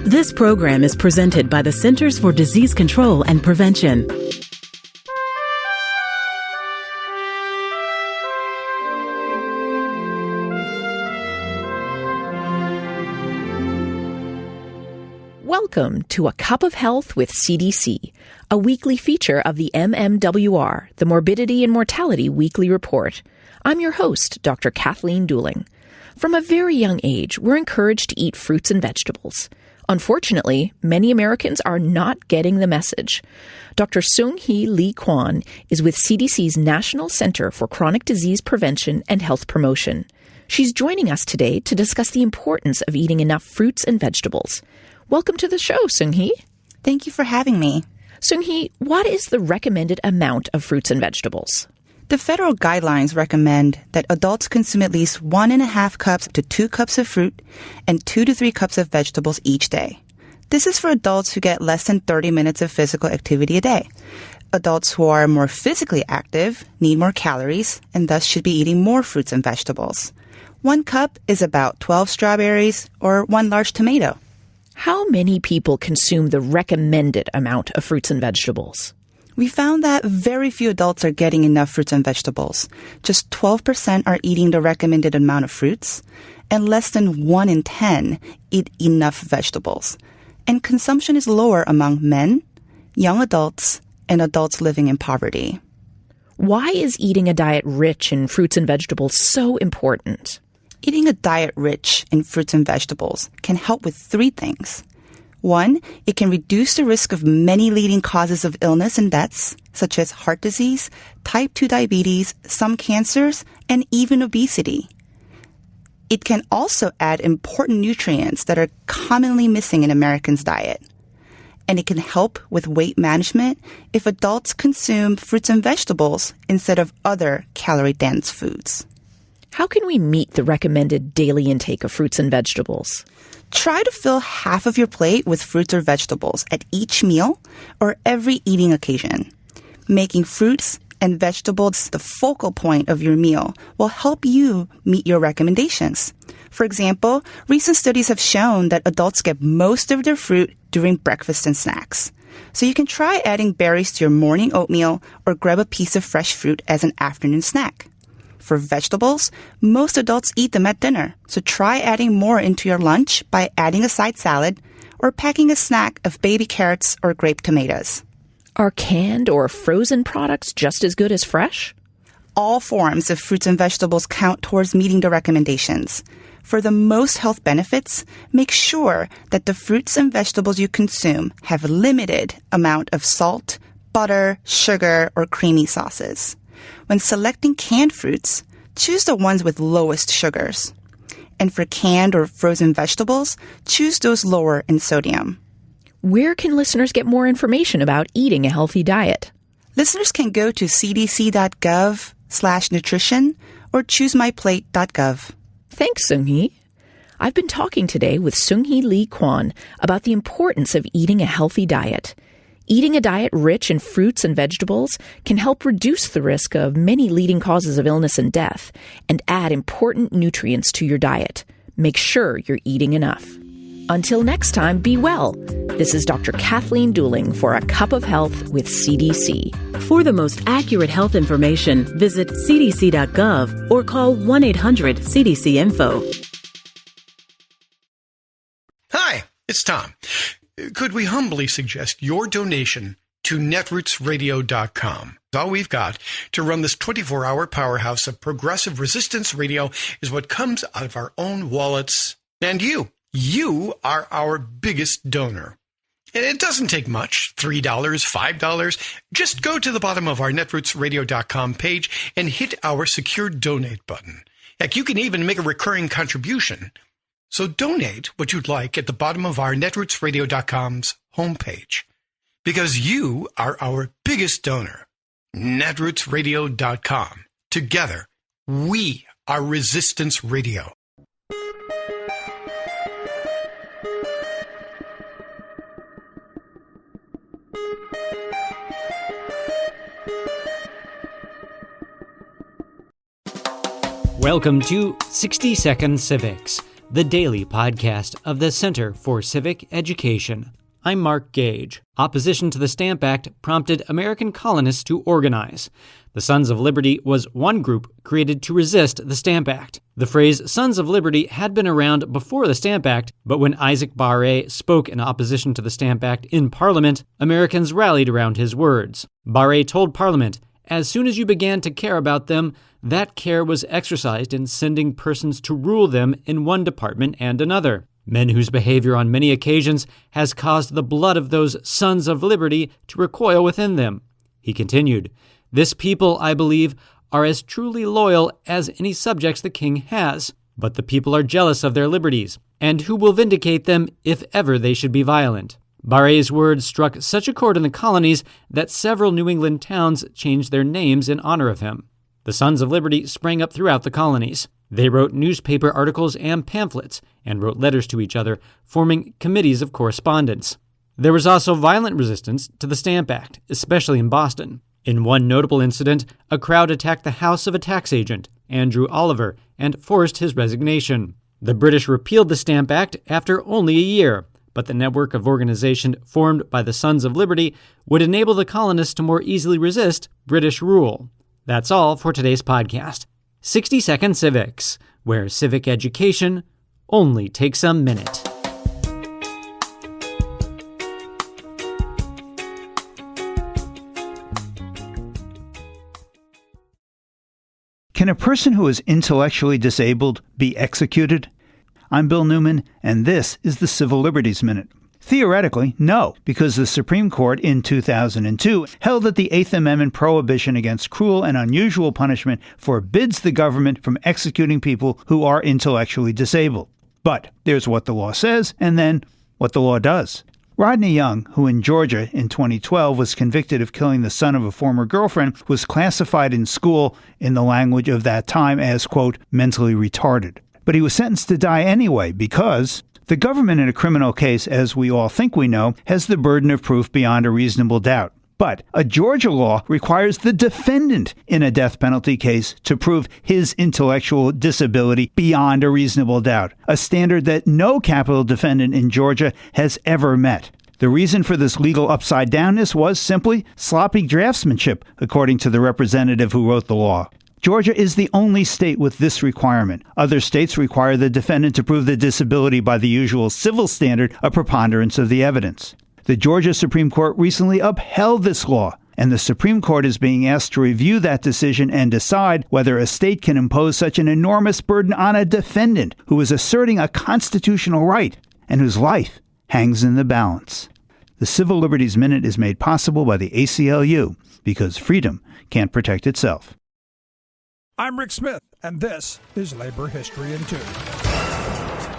This program is presented by the Centers for Disease Control and Prevention. Welcome to A Cup of Health with CDC, a weekly feature of the MMWR, the Morbidity and Mortality Weekly Report. I'm your host, Dr. Kathleen Dooling. From a very young age, we're encouraged to eat fruits and vegetables. Unfortunately, many Americans are not getting the message. Dr. Seung-Hee Lee Kwan is with CDC's National Center for Chronic Disease Prevention and Health Promotion. She's joining us today to discuss the importance of eating enough fruits and vegetables. Welcome to the show, Seung-Hee. Thank you for having me. Seung-Hee, what is the recommended amount of fruits and vegetables? The federal guidelines recommend that adults consume at least 1.5 cups to 2 cups of fruit and 2 to 3 cups of vegetables each day. This is for adults who get less than 30 minutes of physical activity a day. Adults who are more physically active need more calories and thus should be eating more fruits and vegetables. 1 cup is about 12 strawberries or 1 large tomato. How many people consume the recommended amount of fruits and vegetables? We found that very few adults are getting enough fruits and vegetables. Just 12% are eating the recommended amount of fruits, and less than 1 in 10 eat enough vegetables. And consumption is lower among men, young adults, and adults living in poverty. Why is eating a diet rich in fruits and vegetables so important? Eating a diet rich in fruits and vegetables can help with 3 things. 1, it can reduce the risk of many leading causes of illness and deaths, such as heart disease, type 2 diabetes, some cancers, and even obesity. It can also add important nutrients that are commonly missing in Americans' diet. And it can help with weight management if adults consume fruits and vegetables instead of other calorie-dense foods. How can we meet the recommended daily intake of fruits and vegetables? Try to fill half of your plate with fruits or vegetables at each meal or every eating occasion. Making fruits and vegetables the focal point of your meal will help you meet your recommendations. For example, recent studies have shown that adults get most of their fruit during breakfast and snacks. So you can try adding berries to your morning oatmeal or grab a piece of fresh fruit as an afternoon snack. For vegetables, most adults eat them at dinner, so try adding more into your lunch by adding a side salad or packing a snack of baby carrots or grape tomatoes. Are canned or frozen products just as good as fresh? All forms of fruits and vegetables count towards meeting the recommendations. For the most health benefits, make sure that the fruits and vegetables you consume have a limited amount of salt, butter, sugar, or creamy sauces. When selecting canned fruits, choose the ones with lowest sugars. And for canned or frozen vegetables, choose those lower in sodium. Where can listeners get more information about eating a healthy diet? Listeners can go to cdc.gov/nutrition or choosemyplate.gov. Thanks, Seung-hee. I've been talking today with Seung-hee Lee Kwon about the importance of eating a healthy diet. Eating a diet rich in fruits and vegetables can help reduce the risk of many leading causes of illness and death and add important nutrients to your diet. Make sure you're eating enough. Until next time, be well. This is Dr. Kathleen Dooling for A Cup of Health with CDC. For the most accurate health information, visit cdc.gov or call 1-800-CDC-INFO. Hi, it's Tom. Could we humbly suggest your donation to netrootsradio.com? All we've got to run this 24-hour powerhouse of progressive resistance radio is what comes out of our own wallets. And you are our biggest donor. And it doesn't take much, $3, $5. Just go to the bottom of our netrootsradio.com page and hit our secure donate button. Heck, you can even make a recurring contribution. So donate what you'd like at the bottom of our netrootsradio.com's homepage. Because you are our biggest donor. netrootsradio.com. Together, we are Resistance Radio. Welcome to 60 Second Civics, the daily podcast of the Center for Civic Education. I'm Mark Gage. Opposition to the Stamp Act prompted American colonists to organize. The Sons of Liberty was one group created to resist the Stamp Act. The phrase Sons of Liberty had been around before the Stamp Act, but when Isaac Barré spoke in opposition to the Stamp Act in Parliament, Americans rallied around his words. Barré told Parliament, "As soon as you began to care about them, that care was exercised in sending persons to rule them in one department and another. Men whose behavior on many occasions has caused the blood of those Sons of Liberty to recoil within them." He continued, "This people, I believe, are as truly loyal as any subjects the king has, but the people are jealous of their liberties, and who will vindicate them if ever they should be violent?" Barré's words struck such a chord in the colonies that several New England towns changed their names in honor of him. The Sons of Liberty sprang up throughout the colonies. They wrote newspaper articles and pamphlets, and wrote letters to each other, forming committees of correspondence. There was also violent resistance to the Stamp Act, especially in Boston. In one notable incident, a crowd attacked the house of a tax agent, Andrew Oliver, and forced his resignation. The British repealed the Stamp Act after only a year, but the network of organization formed by the Sons of Liberty would enable the colonists to more easily resist British rule. That's all for today's podcast. 60 Second Civics, where civic education only takes a minute. Can a person who is intellectually disabled be executed? I'm Bill Newman, and this is the Civil Liberties Minute. Theoretically, no, because the Supreme Court in 2002 held that the Eighth Amendment prohibition against cruel and unusual punishment forbids the government from executing people who are intellectually disabled. But there's what the law says, and then what the law does. Rodney Young, who in Georgia in 2012 was convicted of killing the son of a former girlfriend, was classified in school in the language of that time as, quote, mentally retarded. But he was sentenced to die anyway because the government in a criminal case, as we all think we know, has the burden of proof beyond a reasonable doubt. But a Georgia law requires the defendant in a death penalty case to prove his intellectual disability beyond a reasonable doubt, a standard that no capital defendant in Georgia has ever met. The reason for this legal upside-downness was simply sloppy draftsmanship, according to the representative who wrote the law. Georgia is the only state with this requirement. Other states require the defendant to prove the disability by the usual civil standard of preponderance of the evidence. The Georgia Supreme Court recently upheld this law, and the Supreme Court is being asked to review that decision and decide whether a state can impose such an enormous burden on a defendant who is asserting a constitutional right and whose life hangs in the balance. The Civil Liberties Minute is made possible by the ACLU because freedom can't protect itself. I'm Rick Smith, and this is Labor History in 2.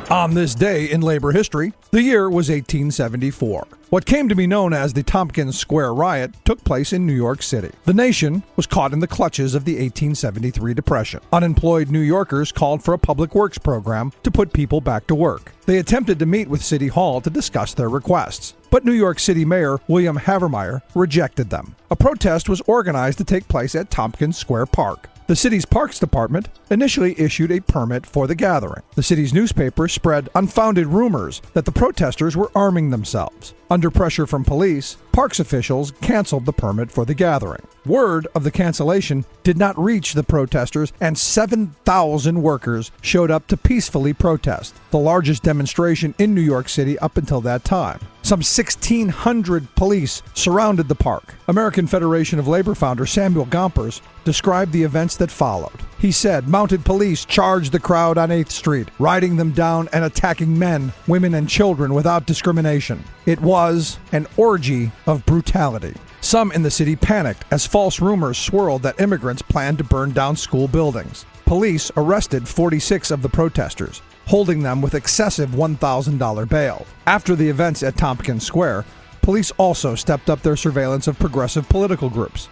On this day in labor history, the year was 1874. What came to be known as the Tompkins Square riot took place in New York City. The nation was caught in the clutches of the 1873 Depression. Unemployed New Yorkers called for a public works program to put people back to work. They attempted to meet with City Hall to discuss their requests, but New York City Mayor William Havermeyer rejected them. A protest was organized to take place at Tompkins Square Park. The city's Parks Department initially issued a permit for the gathering. The city's newspaper spread unfounded rumors that the protesters were arming themselves. Under pressure from police, parks officials canceled the permit for the gathering. Word of the cancellation did not reach the protesters, and 7,000 workers showed up to peacefully protest, the largest demonstration in New York City up until that time. Some 1,600 police surrounded the park. American Federation of Labor founder Samuel Gompers described the events that followed. He said mounted police charged the crowd on 8th Street, riding them down and attacking men, women, and children without discrimination. It was an orgy of brutality. Some in the city panicked as false rumors swirled that immigrants planned to burn down school buildings. Police arrested 46 of the protesters, holding them with excessive $1,000 bail. After the events at Tompkins Square, police also stepped up their surveillance of progressive political groups.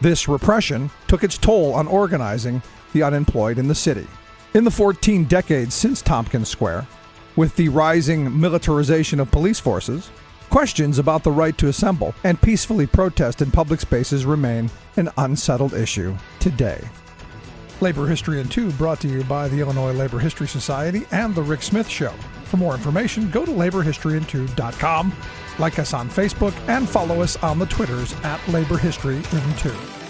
This repression took its toll on organizing the unemployed in the city. In the 14 decades since Tompkins Square, with the rising militarization of police forces, questions about the right to assemble and peacefully protest in public spaces remain an unsettled issue today. Labor History in 2 brought to you by the Illinois Labor History Society and The Rick Smith Show. For more information, go to laborhistoryin2.com, like us on Facebook, and follow us on the Twitters at LaborHistoryIn2.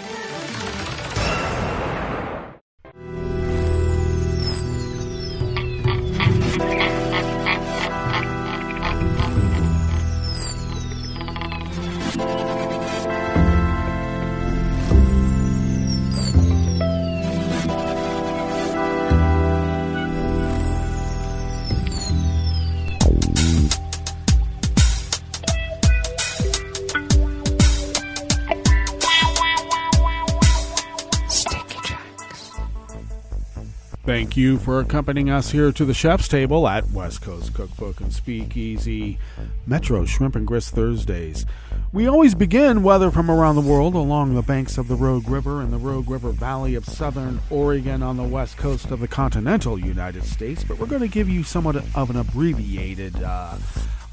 Thank you for accompanying us here to the chef's table at West Coast Cookbook and Speakeasy, Metro Shrimp and Grist Thursdays. We always begin weather from around the world along the banks of the Rogue River and the Rogue River Valley of southern Oregon on the west coast of the continental United States, but we're going to give you somewhat of an abbreviated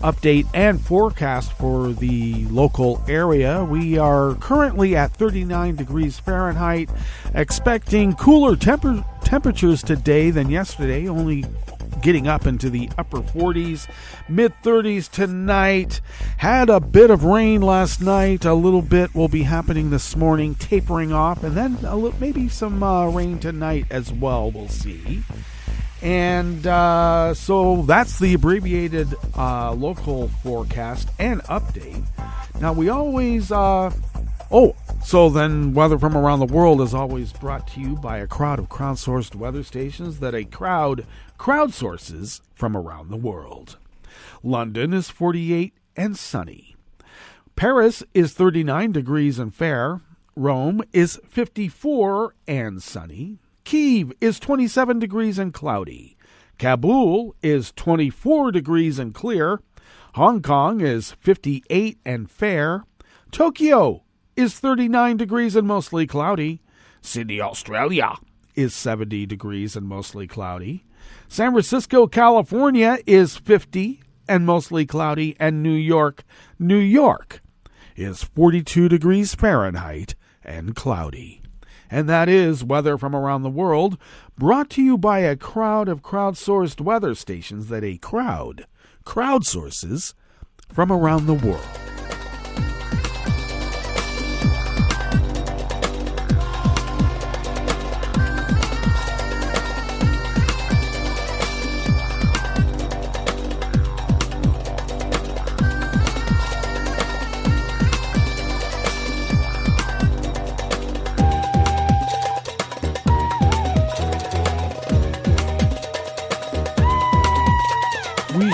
update and forecast for the local area. We are currently at 39 degrees Fahrenheit, expecting cooler temperatures today than yesterday, only getting up into the upper 40s, mid-30s tonight. Had a bit of rain last night. A little bit will be happening this morning, tapering off, and then maybe some rain tonight as well. We'll see. And so that's the abbreviated local forecast and update. Now we always so then weather from around the world is always brought to you by a crowd of crowdsourced weather stations that a crowd crowdsources from around the world. London is 48 and sunny. Paris is 39 degrees and fair. Rome is 54 and sunny. Kyiv is 27 degrees and cloudy. Kabul is 24 degrees and clear. Hong Kong is 58 and fair. Tokyo is 39 degrees and mostly cloudy. Sydney, Australia is 70 degrees and mostly cloudy. San Francisco, California is 50 and mostly cloudy. And New York, New York is 42 degrees Fahrenheit and cloudy. And that is weather from around the world, brought to you by a crowd of crowdsourced weather stations that a crowd crowdsources from around the world.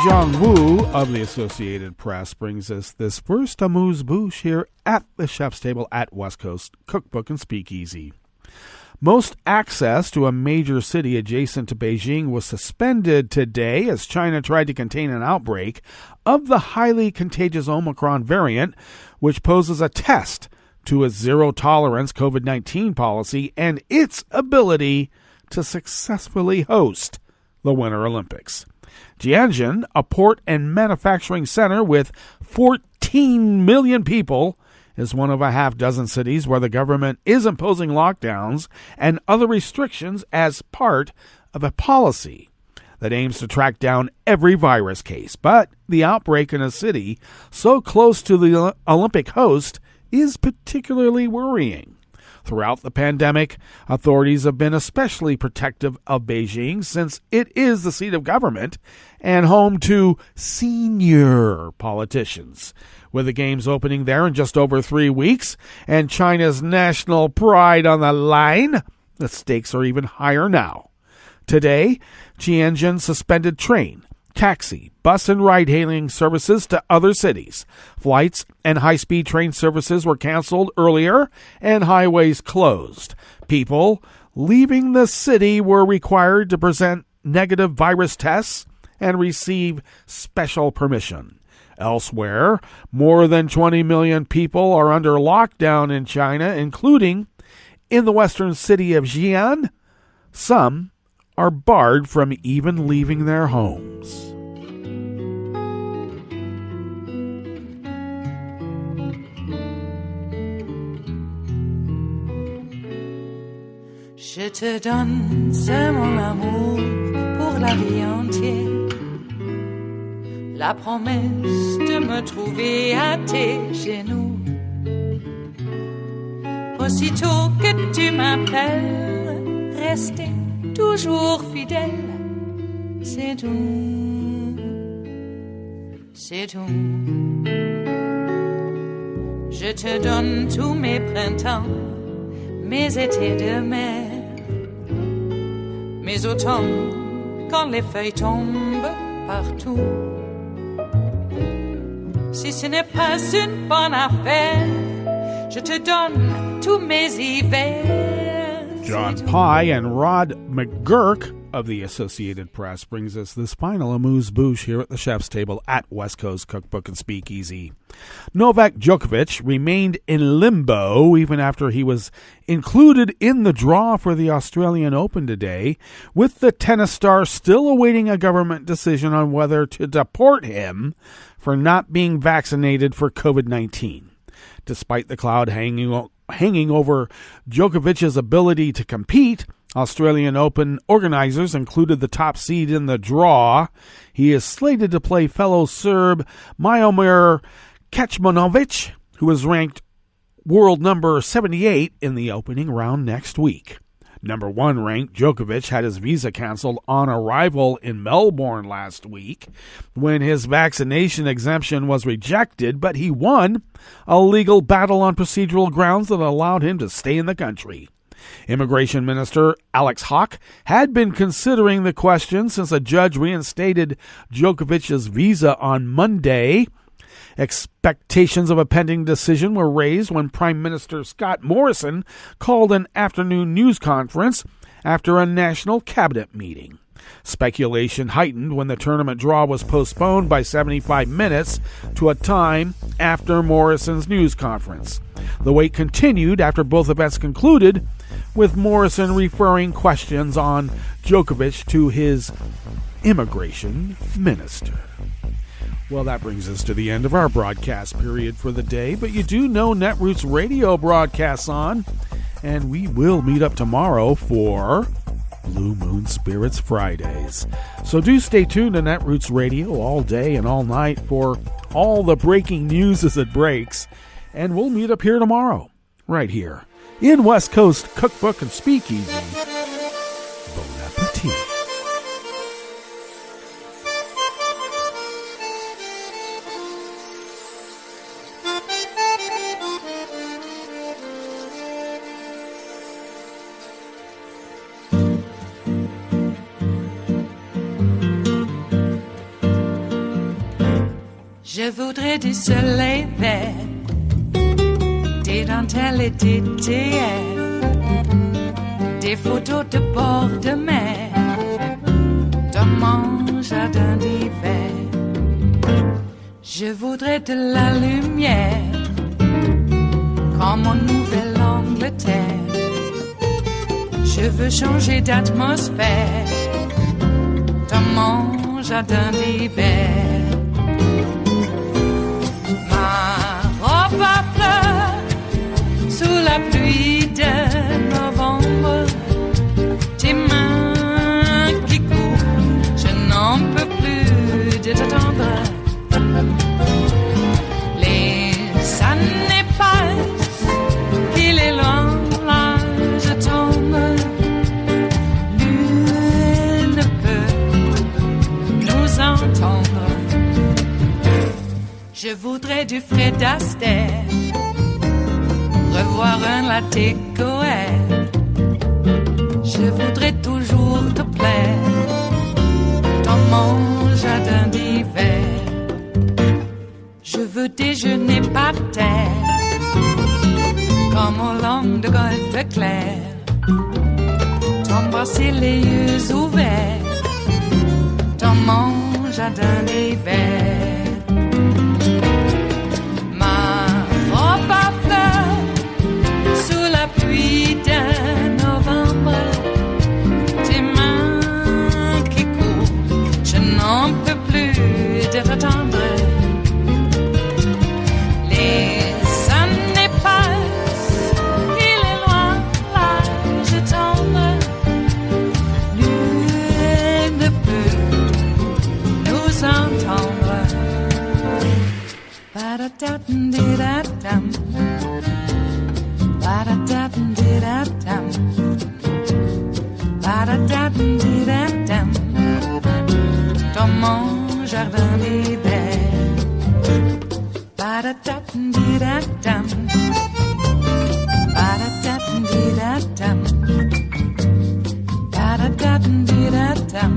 John Wu of the Associated Press brings us this first amuse-bouche here at the chef's table at West Coast Cookbook and Speakeasy. Most access to a major city adjacent to Beijing was suspended today as China tried to contain an outbreak of the highly contagious Omicron variant, which poses a test to its zero-tolerance COVID-19 policy and its ability to successfully host the Winter Olympics. Tianjin, a port and manufacturing center with 14 million people, is one of a half dozen cities where the government is imposing lockdowns and other restrictions as part of a policy that aims to track down every virus case. But the outbreak in a city so close to the Olympic host is particularly worrying. Throughout the pandemic, authorities have been especially protective of Beijing since it is the seat of government and home to senior politicians. With the games opening there in just over 3 weeks and China's national pride on the line, the stakes are even higher now. Today, Tianjin suspended train, taxi, bus, and ride-hailing services to other cities. Flights and high-speed train services were canceled earlier and highways closed. People leaving the city were required to present negative virus tests and receive special permission. Elsewhere, more than 20 million people are under lockdown in China, including in the western city of Xi'an. Some are barred from even leaving their homes. Je te donne ce mon amour pour la vie entière, la promesse de me trouver à tes genoux. Aussitôt que tu m'appelles, rester toujours fidèle, c'est tout, c'est tout. Je te donne tous mes printemps, mes étés de mer, mes automnes quand les feuilles tombent partout. Si ce n'est pas une bonne affaire, je te donne tous mes hivers. John Pye and Rod McGurk of the Associated Press brings us this final amuse-bouche here at the chef's table at West Coast Cookbook and Speakeasy. Novak Djokovic remained in limbo even after he was included in the draw for the Australian Open today, with the tennis star still awaiting a government decision on whether to deport him for not being vaccinated for COVID-19. Despite the cloud hanging over Djokovic's ability to compete, Australian Open organizers included the top seed in the draw. He is slated to play fellow Serb Miomir Kecmanovic, who is ranked world number 78 in the opening round next week. Number 1 ranked Djokovic had his visa canceled on arrival in Melbourne last week when his vaccination exemption was rejected, but he won a legal battle on procedural grounds that allowed him to stay in the country. Immigration Minister Alex Hawke had been considering the question since a judge reinstated Djokovic's visa on Monday. Expectations of a pending decision were raised when Prime Minister Scott Morrison called an afternoon news conference after a national cabinet meeting. Speculation heightened when the tournament draw was postponed by 75 minutes to a time after Morrison's news conference. The wait continued after both events concluded, with Morrison referring questions on Djokovic to his immigration minister. Well, that brings us to the end of our broadcast period for the day, but you do know Netroots Radio broadcasts on, and we will meet up tomorrow for Blue Moon Spirits Fridays. So do stay tuned to Netroots Radio all day and all night for all the breaking news as it breaks, and we'll meet up here tomorrow, right here, in West Coast Cookbook and Speakeasy. Bon appetit. Je voudrais du soleil vert, des dentelles et des théières, des photos de bord de mer, dans mon jardin d'hiver. Je voudrais de la lumière, comme en Nouvelle-Angleterre. Je veux changer d'atmosphère, dans mon jardin d'hiver. Ma fleur sous la pluie de novembre, tes mains qui courent, je n'en peux plus de t'attendre. Les années passent, il est loin, là je tombe. Nul ne peut nous entendre. Je voudrais du Fred Astaire, revoir un latte Goël. Je voudrais toujours te plaire dans mon jardin d'hiver. Je veux déjeuner par terre, comme au long de golfe clair, t'embrasser les yeux ouverts dans mon jardin d'hiver. Pluie de novembre, tes mains qui courent, je n'en peux plus de t'attendre. Les années passent, il est loin, là je tombe. Nul ne peut nous entendre. Ba-da-da-dum-di-da-dum. Ba-da-da-dum-di-da-dum. Ba-da-da-dum-di-da-dum. Dans mon jardin d'hiver. Ba-da-da-dum-di-da-dum. Ba-da-da-dum-di-da-dum. Ba-da-da-dum-di-da-dum.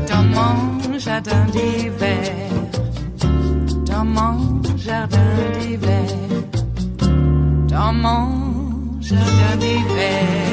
Dans mon jardin d'hiver. Dans mon jardin d'hiver. Dans mon jardin d'hiver.